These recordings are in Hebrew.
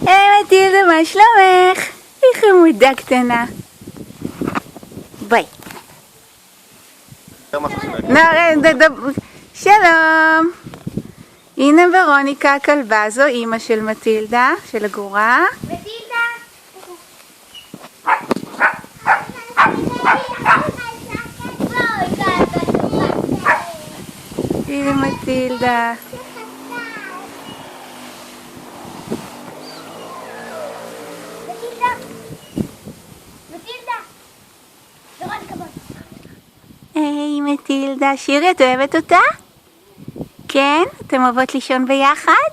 היי מטילדה, מה שלומך? היא חמודה קטנה. ביי. שלום. הנה ורוניקה הכלבה, זו אימא של מטילדה, של הגורה. מטילדה. הנה מטילדה. היי מטילדה, שירי, את אוהבת אותה? כן? אתם אוהבות לישון ביחד?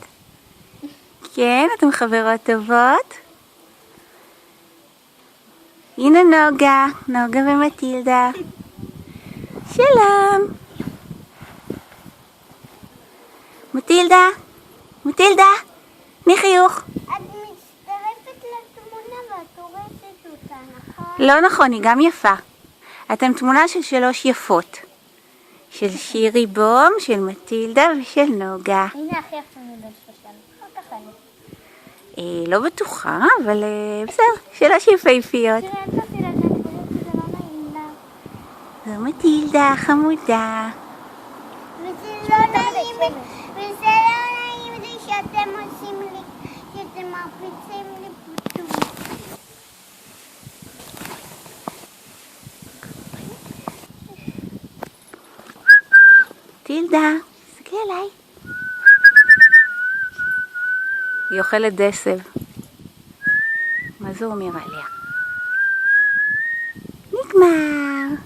כן? אתם חברות טובות? הנה נוגה, נוגה ומטילדה. שלום. מטילדה, מטילדה, תני חיוך. את מצטרפת לתמונה ואת הורסת אותה, נכון? לא נכון, היא גם יפה. אתם תמונה של 3 יפות. של שירי בום, של מטילדה ושל נוגה. הנה הכי יפה מבין שלושתנו. לא בטוחה, אבל בסדר, 3 יפהפיות. תראה, את לא תראה את הדברים שזה לא נעים לה. זו מטילדה חמודה. וזה לא נעים לי שאתם עושים לי, שאתם מרביצים לי פתאום. מטילדה, תסתכלי עליי. היא אוכלת דסב. מה זה אומר עליה? נגמר.